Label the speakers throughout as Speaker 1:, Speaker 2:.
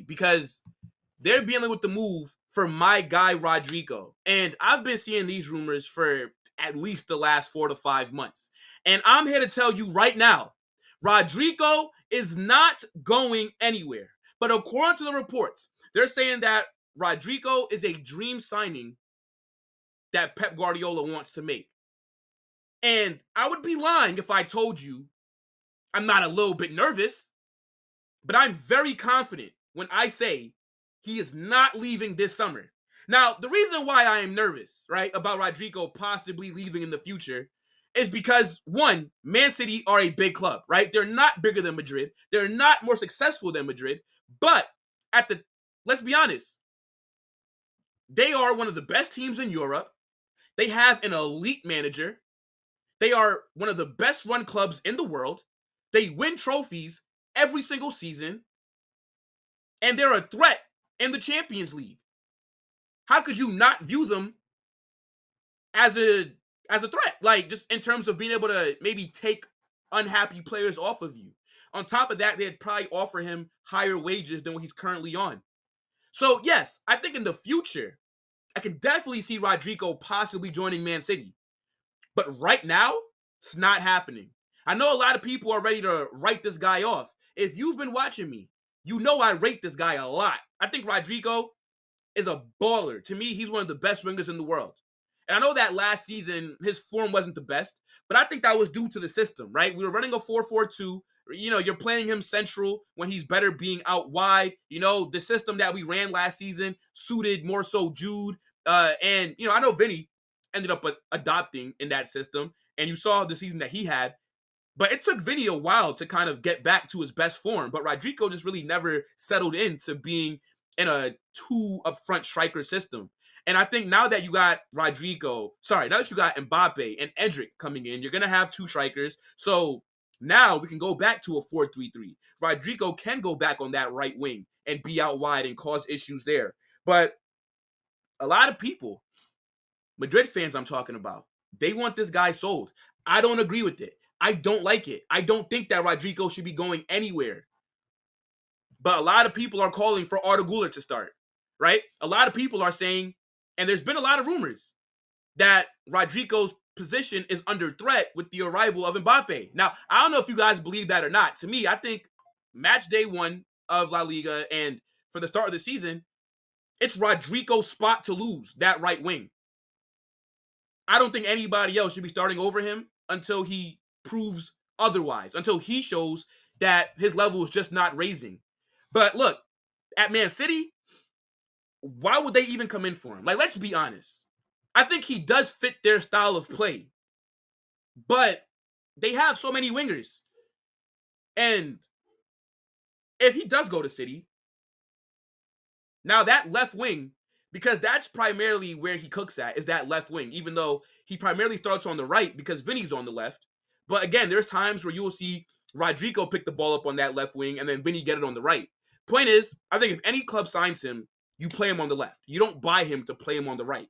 Speaker 1: Because they're dealing with the move for my guy Rodrygo. And I've been seeing these rumors for at least the last 4 to 5 months. And I'm here to tell you right now, Rodrygo is not going anywhere. But according to the reports, they're saying that Rodrygo is a dream signing that Pep Guardiola wants to make. And I would be lying if I told you I'm not a little bit nervous, but I'm very confident when I say he is not leaving this summer. Now, the reason why I am nervous, right, about Rodrygo possibly leaving in the future is because, one, Man City are a big club, right? They're not bigger than Madrid. They're not more successful than Madrid. But let's be honest, they are one of the best teams in Europe. They have an elite manager. They are one of the best run clubs in the world. They win trophies every single season. And they're a threat in the Champions League. How could you not view them as a threat? Like, just in terms of being able to maybe take unhappy players off of you. On top of that, they'd probably offer him higher wages than what he's currently on. So, yes, I think in the future, I can definitely see Rodrygo possibly joining Man City. But right now, it's not happening. I know a lot of people are ready to write this guy off. If you've been watching me, you know I rate this guy a lot. I think Rodrygo is a baller. To me, he's one of the best wingers in the world. And I know that last season, his form wasn't the best, but I think that was due to the system, right? We were running a 4-4-2. You know, you're playing him central when he's better being out wide. You know, the system that we ran last season suited more so Jude. And, you know, I know Vinny ended up adopting in that system. And you saw the season that he had. But it took Vinny a while to kind of get back to his best form. But Rodrygo just really never settled into being in a 2 up-front striker system. And I think now that you got now that you got Mbappe and Endrick coming in, you're going to have 2 strikers. So now we can go back to a 4-3-3. Rodrygo can go back on that right wing and be out wide and cause issues there. But a lot of people, Madrid fans I'm talking about, they want this guy sold. I don't agree with it. I don't like it. I don't think that Rodrygo should be going anywhere. But a lot of people are calling for Arda Güler to start, right? A lot of people are saying, and there's been a lot of rumors, that Rodrygo's position is under threat with the arrival of Mbappe. Now, I don't know if you guys believe that or not. To me, I think match day 1 of La Liga and for the start of the season, it's Rodrygo's spot to lose, that right wing. I don't think anybody else should be starting over him until he proves otherwise, until he shows that his level is just not raising. But look, at Man City, why would they even come in for him? Like, let's be honest. I think he does fit their style of play. But they have so many wingers. And if he does go to City, now that left wing, because that's primarily where he cooks at, is that left wing, even though he primarily starts on the right because Vinny's on the left. But again, there's times where you will see Rodrygo pick the ball up on that left wing and then Vinny get it on the right. Point is, I think if any club signs him, you play him on the left. You don't buy him to play him on the right.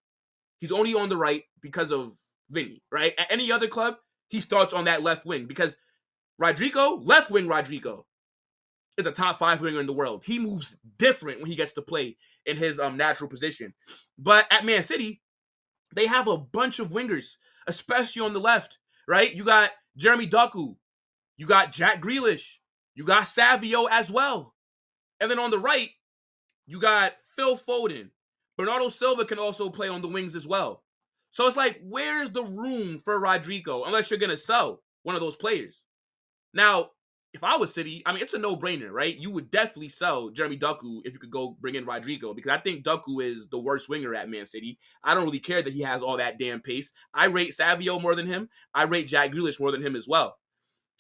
Speaker 1: He's only on the right because of Vinny, right? At any other club, he starts on that left wing because Rodrygo, left wing Rodrygo, is a top 5 winger in the world. He moves different when he gets to play in his natural position. But at Man City, they have a bunch of wingers, especially on the left, right? You got Jeremy Doku. You got Jack Grealish. You got Savio as well. And then on the right, you got Phil Foden. Bernardo Silva can also play on the wings as well. So it's like, where's the room for Rodrygo unless you're going to sell one of those players? Now, if I was City, I mean, it's a no-brainer, right? You would definitely sell Jeremy Doku if you could go bring in Rodrygo, because I think Doku is the worst winger at Man City. I don't really care that he has all that damn pace. I rate Savio more than him. I rate Jack Grealish more than him as well.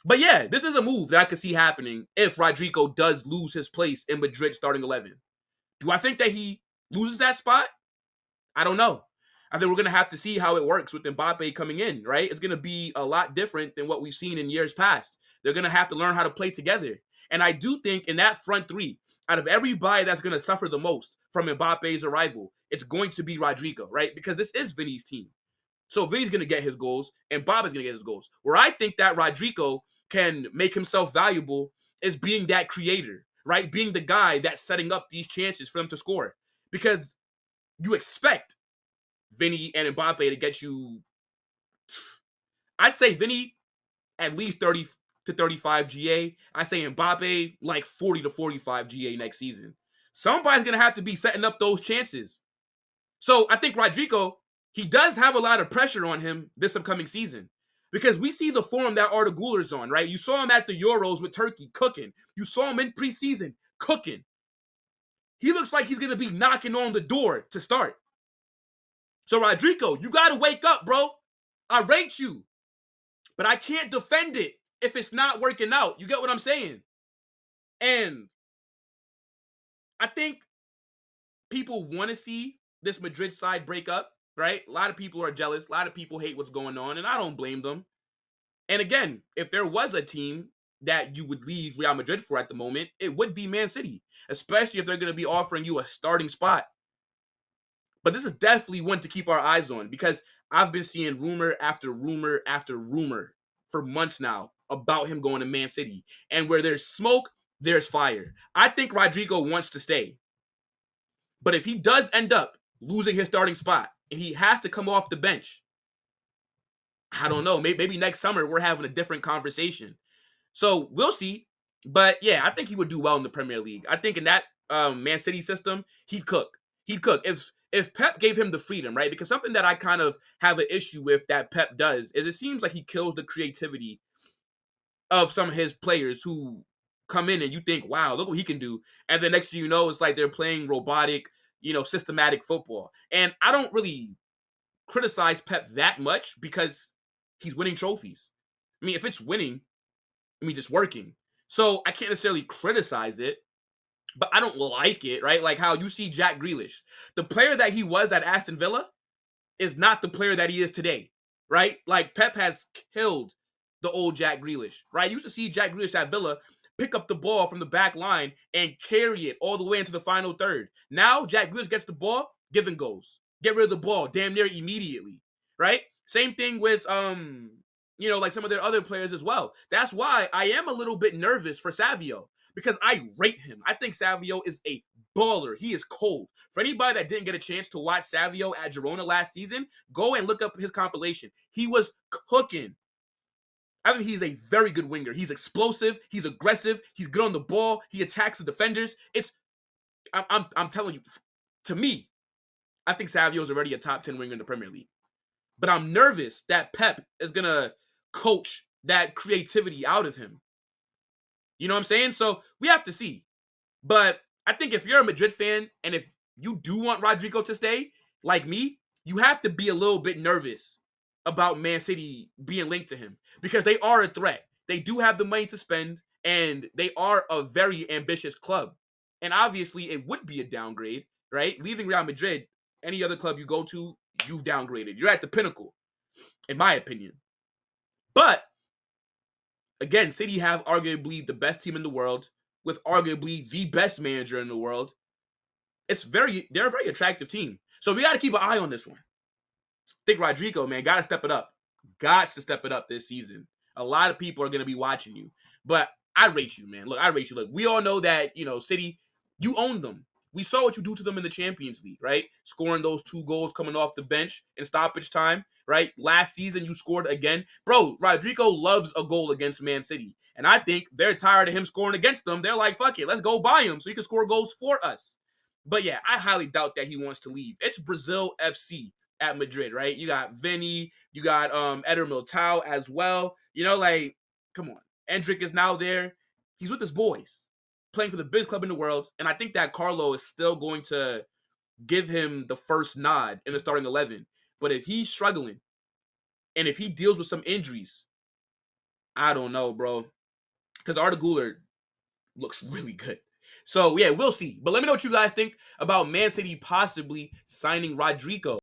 Speaker 1: But yeah, this is a move that I could see happening if Rodrygo does lose his place in Madrid starting 11. Do I think that he loses that spot? I don't know. I think we're going to have to see how it works with Mbappe coming in, right? It's going to be a lot different than what we've seen in years past. They're going to have to learn how to play together. And I do think in that front 3, out of everybody that's going to suffer the most from Mbappe's arrival, it's going to be Rodrygo, right? Because this is Vinny's team. So Vinny's going to get his goals and Mbappe's going to get his goals. Where I think that Rodrygo can make himself valuable is being that creator, right? Being the guy that's setting up these chances for them to score. Because you expect Vinny and Mbappe to get you, I'd say Vinny at least 30 to 35 GA. I say Mbappe like 40 to 45 GA next season. Somebody's going to have to be setting up those chances. So I think Rodrygo, he does have a lot of pressure on him this upcoming season because we see the form that Arda Güler's on, right? You saw him at the Euros with Turkey cooking. You saw him in preseason cooking. He looks like he's going to be knocking on the door to start. So Rodrygo, you got to wake up, bro. I rate you, but I can't defend it if it's not working out. You get what I'm saying? And I think people want to see this Madrid side break up, right? A lot of people are jealous. A lot of people hate what's going on, and I don't blame them. And again, if there was a team that you would leave Real Madrid for at the moment, it would be Man City, especially if they're going to be offering you a starting spot. But this is definitely one to keep our eyes on because I've been seeing rumor after rumor after rumor for months now about him going to Man City. And where there's smoke, there's fire. I think Rodrygo wants to stay. But if he does end up losing his starting spot and he has to come off the bench, I don't know. Maybe next summer we're having a different conversation. So we'll see. But yeah, I think he would do well in the Premier League. I think in that Man City system, he'd cook. He'd cook. If Pep gave him the freedom, right? Because something that I kind of have an issue with that Pep does is it seems like he kills the creativity of some of his players who come in and you think, wow, look what he can do. And then next thing you know, it's like they're playing robotic, systematic football. And I don't really criticize Pep that much because he's winning trophies. I mean, if it's winning, just working. So I can't necessarily criticize it, but I don't like it, right? Like how you see Jack Grealish. The player that he was at Aston Villa is not the player that he is today, right? Like Pep has killed the old Jack Grealish, right? You used to see Jack Grealish at Villa pick up the ball from the back line and carry it all the way into the final third. Now Jack Grealish gets the ball, give and goes. Get rid of the ball damn near immediately, right? Same thing with like some of their other players as well. That's why I am a little bit nervous for Savio because I rate him. I think Savio is a baller. He is cold. For anybody that didn't get a chance to watch Savio at Girona last season, go and look up his compilation. He was cooking. I think he's a very good winger. He's explosive. He's aggressive. He's good on the ball. He attacks the defenders. I'm telling you, to me, I think Savio is already a top 10 winger in the Premier League. But I'm nervous that Pep is going to coach that creativity out of him. You know what I'm saying? So we have to see. But I think if you're a Madrid fan and if you do want Rodrygo to stay, like me, you have to be a little bit nervous about Man City being linked to him because they are a threat. They do have the money to spend and they are a very ambitious club. And obviously it would be a downgrade, right? Leaving Real Madrid, any other club you go to, you've downgraded. You're at the pinnacle, in my opinion. But again, City have arguably the best team in the world with arguably the best manager in the world. They're a very attractive team. So we got to keep an eye on this one. I think Rodrygo, man, got to step it up. Got to step it up this season. A lot of people are going to be watching you. But I rate you, man. Look, I rate you. Look, we all know that, City, you own them. We saw what you do to them in the Champions League, right? Scoring those 2 goals coming off the bench in stoppage time, right? Last season, you scored again. Bro, Rodrygo loves a goal against Man City. And I think they're tired of him scoring against them. They're like, fuck it, let's go buy him so he can score goals for us. But yeah, I highly doubt that he wants to leave. It's Brazil FC at Madrid, right? You got Vinny, you got Eder Militao as well. Come on. Endrick is now there. He's with his boys, playing for the biggest club in the world. And I think that Carlo is still going to give him the first nod in the starting 11. But if he's struggling and if he deals with some injuries, I don't know, bro. Because Arda Güler looks really good. So, yeah, we'll see. But let me know what you guys think about Man City possibly signing Rodrygo.